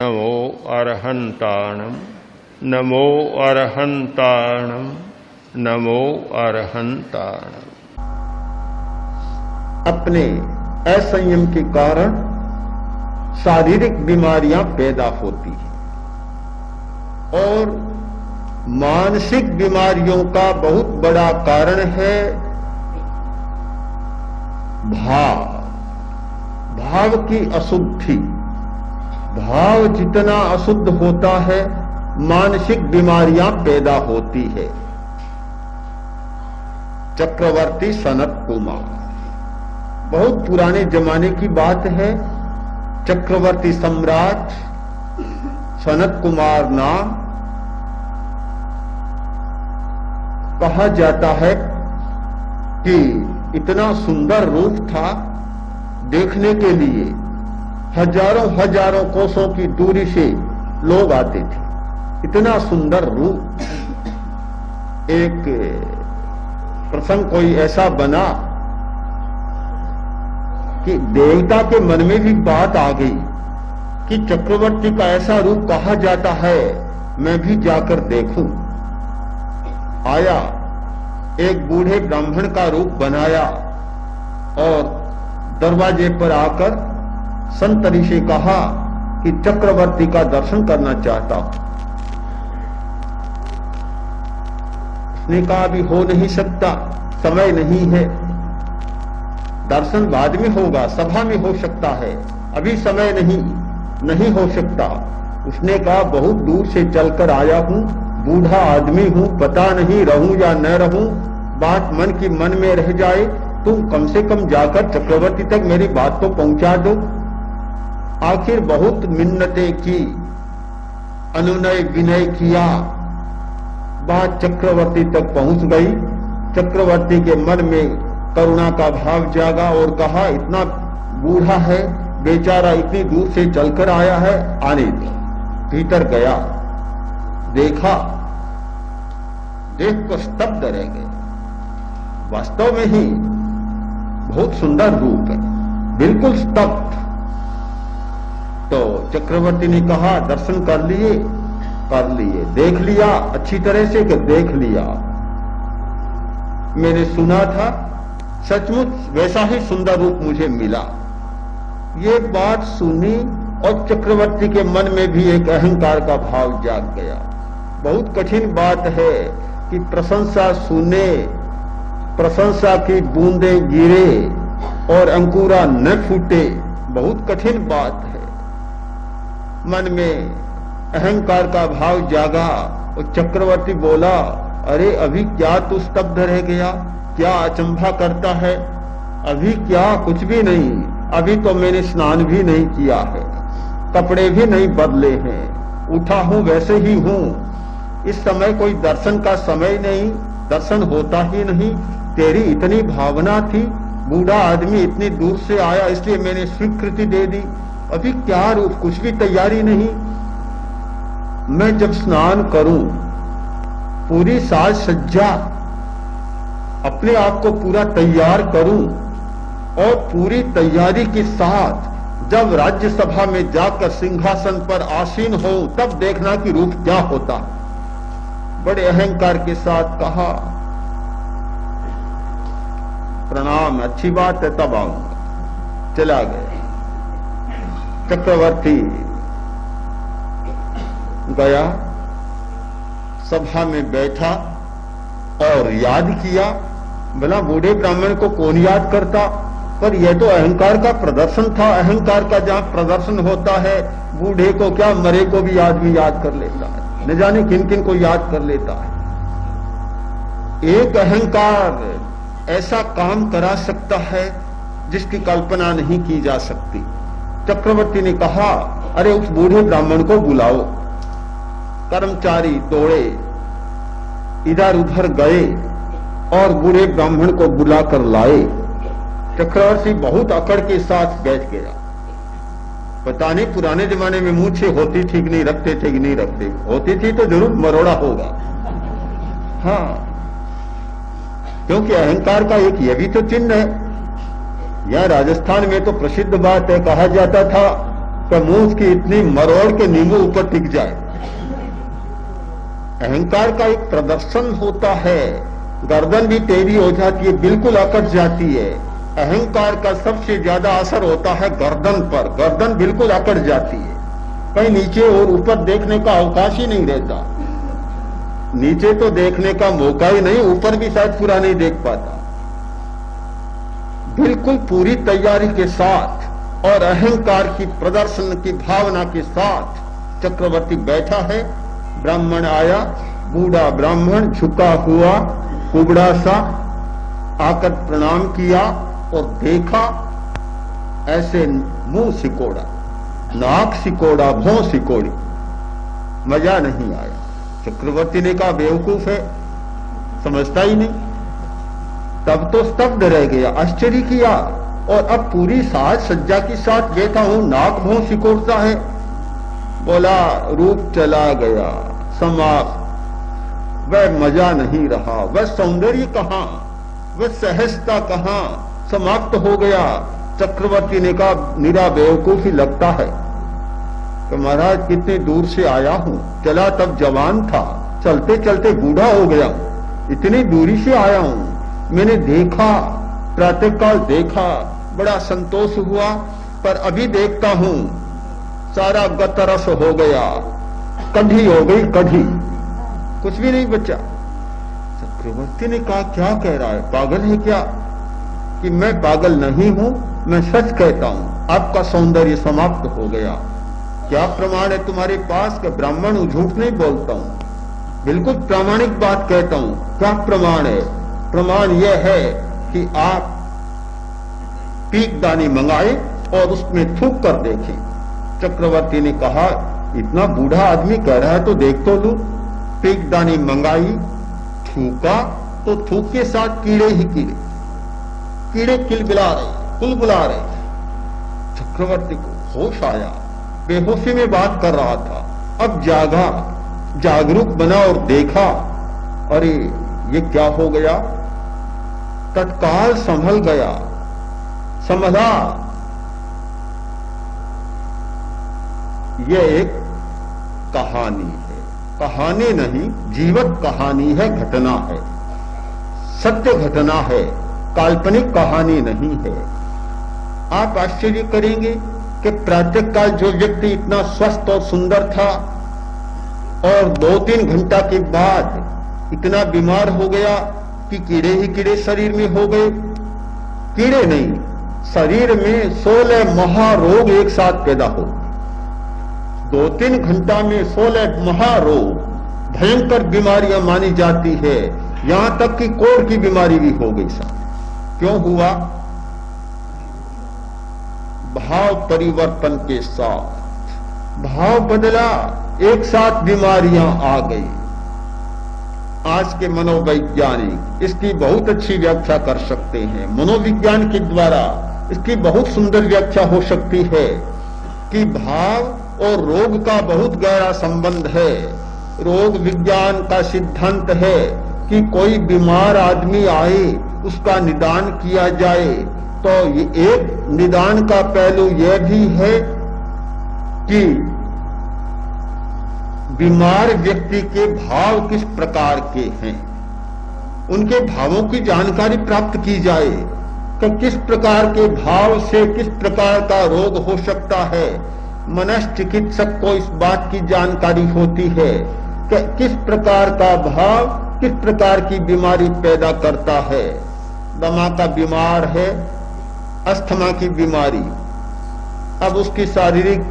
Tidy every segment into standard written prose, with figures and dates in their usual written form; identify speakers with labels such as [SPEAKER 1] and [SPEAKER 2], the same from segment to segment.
[SPEAKER 1] नमो अरहंताणम नमो अरहंताणम नमो अरहंताणम।
[SPEAKER 2] अपने असंयम के कारण शारीरिक बीमारियां पैदा होती हैं और मानसिक बीमारियों का बहुत बड़ा कारण है भाव की अशुद्धि। भाव जितना अशुद्ध होता है मानसिक बीमारियां पैदा होती है। चक्रवर्ती सनत कुमार, बहुत पुराने जमाने की बात है। चक्रवर्ती सम्राट सनत कुमार नाम कहा जाता है कि इतना सुंदर रूप था, देखने के लिए हजारों कोसों की दूरी से लोग आते थे। इतना सुंदर रूप। एक प्रसंग कोई ऐसा बना कि देवता के मन में भी बात आ गई कि चक्रवर्ती का ऐसा रूप कहा जाता है, मैं भी जाकर देखूं। आया, एक बूढ़े ब्राह्मण का रूप बनाया और दरवाजे पर आकर संतरी से कहा कि चक्रवर्ती का दर्शन करना चाहता हूं। उसने कहा अभी हो नहीं सकता, समय नहीं है, दर्शन बाद में होगा, सभा में हो सकता है, अभी समय नहीं हो सकता। उसने कहा बहुत दूर से चलकर आया हूं, बूढ़ा आदमी हूं, पता नहीं रहूं या न रहूं, बात मन की मन में रह जाए, तुम कम से कम जाकर चक्रवर्ती तक मेरी बात तो पहुंचा दो। आखिर बहुत मिन्नतें की, अनुनय विनय किया, बात चक्रवर्ती तक पहुंच गई। चक्रवर्ती के मन में करुणा का भाव जागा और कहा इतना बूढ़ा है बेचारा, इतनी दूर से चलकर आया है, आने दो। भीतर गया, देखा, देख कर स्तब्ध रह गए। वास्तव में ही बहुत सुंदर रूप है, बिल्कुल स्तब्ध। तो चक्रवर्ती ने कहा दर्शन कर लिए, देख लिया अच्छी तरह से कि देख लिया, मैंने सुना था, सचमुच वैसा ही सुंदर रूप मुझे मिला। ये बात सुनी और चक्रवर्ती के मन में भी एक अहंकार का भाव जाग गया। बहुत कठिन बात है कि प्रशंसा सुने, प्रशंसा की बूंदें गिरे और अंकुरा न फूटे, बहुत कठिन बात है। मन में अहंकार का भाव जागा और चक्रवर्ती बोला अरे अभी क्या तू स्तब्ध रह गया, क्या अचंभा करता है, अभी क्या, कुछ भी नहीं, अभी तो मैंने स्नान भी नहीं किया है, कपड़े भी नहीं बदले हैं, उठा हूं वैसे ही हूं, इस समय कोई दर्शन का समय नहीं, दर्शन होता ही नहीं, तेरी इतनी भावना थी, बूढ़ा आदमी इतनी दूर से आया इसलिए मैंने स्वीकृति दे दी, अभी क्या रूप, कुछ भी तैयारी नहीं। मैं जब स्नान करूं, पूरी साज सज्जा अपने आप को पूरा तैयार करूं और पूरी तैयारी के साथ जब राज्यसभा में जाकर सिंहासन पर आसीन हो तब देखना कि रूप क्या होता। बड़े अहंकार के साथ कहा प्रणाम, अच्छी बात है, तब आऊंगा। चला गया। चक्रवर्ती गया, सभा में बैठा और याद किया, भला बूढ़े ब्राह्मण को कौन याद करता, पर यह तो अहंकार का प्रदर्शन था। अहंकार का जहां प्रदर्शन होता है, बूढ़े को क्या, मरे को भी आदमी याद कर लेता है, न जाने किन किन को याद कर लेता है। एक अहंकार ऐसा काम करा सकता है जिसकी कल्पना नहीं की जा सकती। चक्रवर्ती ने कहा अरे उस बूढ़े ब्राह्मण को बुलाओ। कर्मचारी दौड़े, इधर उधर गए और बूढ़े ब्राह्मण को बुलाकर लाए। चक्रवर्ती बहुत अकड़ के साथ बैठ गया। पता नहीं पुराने जमाने में मूछें होती ठीक नहीं रखते थे कि नहीं रखते, होती थी तो जरूर मरोड़ा होगा। हाँ, क्योंकि अहंकार का एक यह भी तो चिन्ह है। यह राजस्थान में तो प्रसिद्ध बात है, कहा जाता था कि मुंह की इतनी मरोड़ के नींबू ऊपर टिक जाए। अहंकार का एक प्रदर्शन होता है, गर्दन भी टेढ़ी हो जाती है, बिल्कुल अकड़ जाती है। अहंकार का सबसे ज्यादा असर होता है गर्दन पर, गर्दन बिल्कुल अकड़ जाती है, कहीं नीचे और ऊपर देखने का अवकाश ही नहीं रहता। नीचे तो देखने का मौका ही नहीं, ऊपर भी शायद पूरा नहीं देख पाता। बिल्कुल पूरी तैयारी के साथ और अहंकार की प्रदर्शन की भावना के साथ चक्रवर्ती बैठा है। ब्राह्मण आया, बूढ़ा ब्राह्मण झुका हुआ कुबड़ा सा आकर प्रणाम किया और देखा, ऐसे मुंह सिकोड़ा, नाक सिकोड़ा, भौं सिकोड़ी, मजा नहीं आया। चक्रवर्ती ने कहा बेवकूफ है, समझता ही नहीं। तब तो स्तब्ध रह गया, आश्चर्य किया, और अब पूरी साज सज्जा के साथ बैठा हूं, नाक भौं सिकोड़ता है। बोला रूप चला गया, समाप्त, वह मजा नहीं रहा, वह सौंदर्य कहां, वह सहजता कहां, समाप्त हो गया। चक्रवर्ती ने कहा निरा बेवकूफी लगता है कि महाराज कितनी दूर से आया हूं, चला तब जवान था, चलते चलते बूढ़ा हो गया, इतनी दूरी से आया हूं। मैंने देखा, प्रातःकाल देखा, बड़ा संतोष हुआ, पर अभी देखता हूं सारा गतरस हो गया, कढ़ी हो गई, कढ़ी, कुछ भी नहीं बचा। चक्रवर्ती ने कहा क्या कह रहा है, पागल है क्या? कि मैं पागल नहीं हूं, मैं सच कहता हूं, आपका सौंदर्य समाप्त हो गया। क्या प्रमाण है तुम्हारे पास? कि ब्राह्मण हूं, झूठ नहीं बोलता हूं, बिल्कुल प्रामाणिक बात कहता हूं। क्या प्रमाण है? प्रमाण यह है कि आप पीकदानी मंगाए और उसमें थूक कर देखें। चक्रवर्ती ने कहा इतना बूढ़ा आदमी कह रहा है तो देख तो लूं। पीकदानी मंगाई, थूका तो थूक के साथ कीड़े ही कीड़े, कीड़े किलबिला रहे, कुलबुला रहे। चक्रवर्ती को होश आया, बेहोशी में बात कर रहा था, अब जागा, जागरूक बना और देखा, अरे ये क्या हो गया। तत्काल संभल गया, संभला, ये एक कहानी है, कहानी नहीं, जीवत कहानी है, घटना है, सत्य घटना है, काल्पनिक कहानी नहीं है। आप आश्चर्य करेंगे कि प्रातःकाल जो व्यक्ति इतना स्वस्थ और सुंदर था और 2-3 घंटा के बाद इतना बीमार हो गया कि कीड़े ही कीड़े शरीर में हो गए। कीड़े नहीं, शरीर में 16 महारोग एक साथ पैदा हो। 2-3 घंटा में 16 महारोग, भयंकर बीमारियां मानी जाती है, यहां तक कि कोढ़ की बीमारी भी हो गई साहब। क्यों हुआ? भाव परिवर्तन के साथ भाव बदला, एक साथ बीमारियां आ गई। आज के मनोवैज्ञानिक इसकी बहुत अच्छी व्याख्या कर सकते हैं, मनोविज्ञान के द्वारा इसकी बहुत सुंदर व्याख्या हो सकती है कि भाव और रोग का बहुत गहरा संबंध है। रोग विज्ञान का सिद्धांत है कि कोई बीमार आदमी आए, उसका निदान किया जाए, तो ये एक निदान का पहलू यह भी है कि बीमार व्यक्ति के भाव किस प्रकार के हैं, उनके भावों की जानकारी प्राप्त की जाए कि किस प्रकार के भाव से किस प्रकार का रोग हो सकता है। मनश्चिकित्सक को इस बात की जानकारी होती है कि किस प्रकार का भाव किस प्रकार की बीमारी पैदा करता है। दमा का बीमार है, अस्थमा की बीमारी, अब उसकी शारीरिक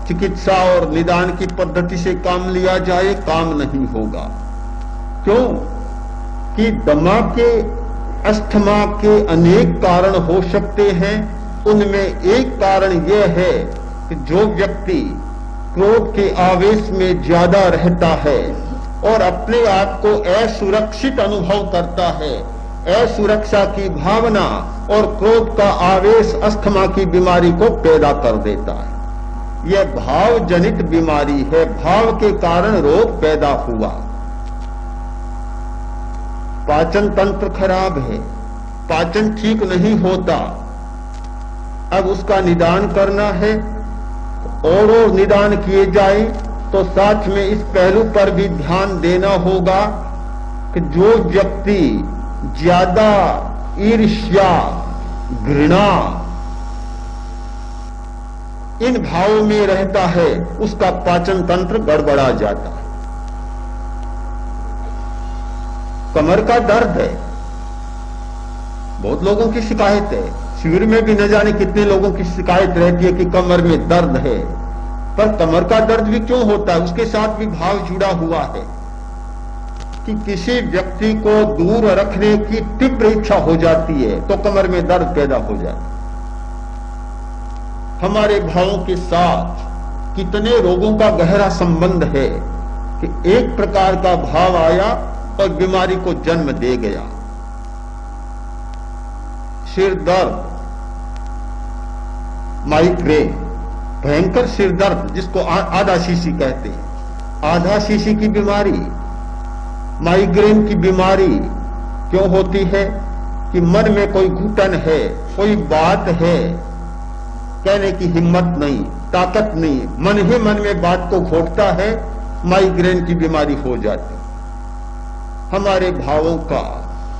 [SPEAKER 2] चिकित्सा और निदान की पद्धति से काम लिया जाए, काम नहीं होगा। क्यों? कि दमा के, अस्थमा के अनेक कारण हो सकते हैं। उनमें एक कारण यह है कि जो व्यक्ति क्रोध के आवेश में ज्यादा रहता है और अपने आप को असुरक्षित अनुभव करता है, असुरक्षा की भावना और क्रोध का आवेश अस्थमा की बीमारी को पैदा कर देता है। यह भाव जनित बीमारी है, भाव के कारण रोग पैदा हुआ। पाचन तंत्र खराब है, पाचन ठीक नहीं होता, अब उसका निदान करना है और निदान किए जाए तो साथ में इस पहलू पर भी ध्यान देना होगा कि जो व्यक्ति ज्यादा ईर्ष्या, घृणा इन भावों में रहता है उसका पाचन तंत्र गड़बड़ा जाता है। कमर का दर्द है, बहुत लोगों की शिकायत है, शिविर में भी न जाने कितने लोगों की शिकायत रहती है कि कमर में दर्द है। पर कमर का दर्द भी क्यों होता है, उसके साथ भी भाव जुड़ा हुआ है कि किसी व्यक्ति को दूर रखने की तीव्र इच्छा हो जाती है तो कमर में दर्द पैदा हो जाता है। हमारे भावों के साथ कितने रोगों का गहरा संबंध है कि एक प्रकार का भाव आया और बीमारी को जन्म दे गया। सिर दर्द, माइग्रेन, भयंकर सिर दर्द जिसको आधा शीशी कहते हैं, आधा शीशी की बीमारी, माइग्रेन की बीमारी क्यों होती है कि मन में कोई घुटन है, कोई बात है, कहने की हिम्मत नहीं, ताकत नहीं, मन ही मन में बात को घोटता है, माइग्रेन की बीमारी हो जाती। हमारे भावों का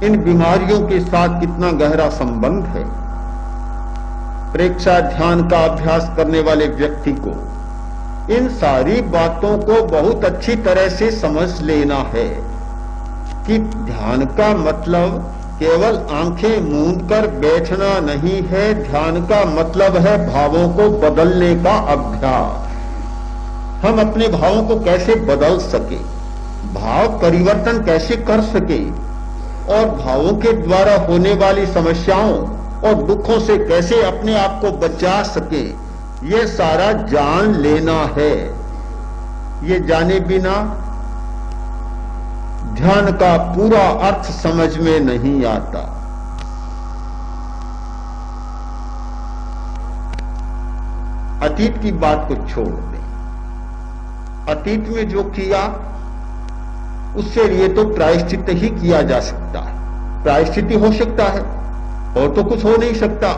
[SPEAKER 2] इन बीमारियों के साथ कितना गहरा संबंध है। प्रेक्षा ध्यान का अभ्यास करने वाले व्यक्ति को इन सारी बातों को बहुत अच्छी तरह से समझ लेना है कि ध्यान का मतलब केवल आंखें मूंद कर बैठना नहीं है, ध्यान का मतलब है भावों को बदलने का अभ्यास। हम अपने भावों को कैसे बदल सके, भाव परिवर्तन कैसे कर सके और भावों के द्वारा होने वाली समस्याओं और दुखों से कैसे अपने आप को बचा सके, ये सारा जान लेना है। ये जाने बिना ध्यान का पूरा अर्थ समझ में नहीं आता। अतीत की बात को छोड़ दें, अतीत में जो किया उससे ये तो प्रायश्चित ही किया जा सकता है, प्रायश्चित हो सकता है और तो कुछ हो नहीं सकता।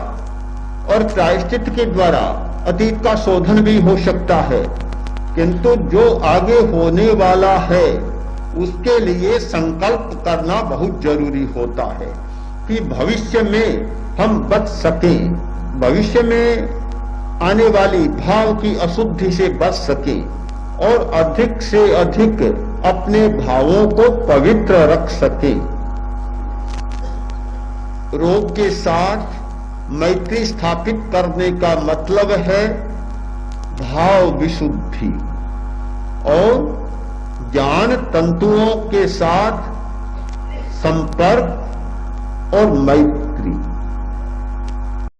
[SPEAKER 2] और प्रायश्चित के द्वारा अतीत का शोधन भी हो सकता है, किंतु जो आगे होने वाला है उसके लिए संकल्प करना बहुत जरूरी होता है कि भविष्य में हम बच सकें, भविष्य में आने वाली भाव की अशुद्धि से बच सकें और अधिक से अधिक अपने भावों को पवित्र रख सकें। रोग के साथ मैत्री स्थापित करने का मतलब है भाव विशुद्धि और ज्ञान तंतुओं के साथ संपर्क और मैत्री।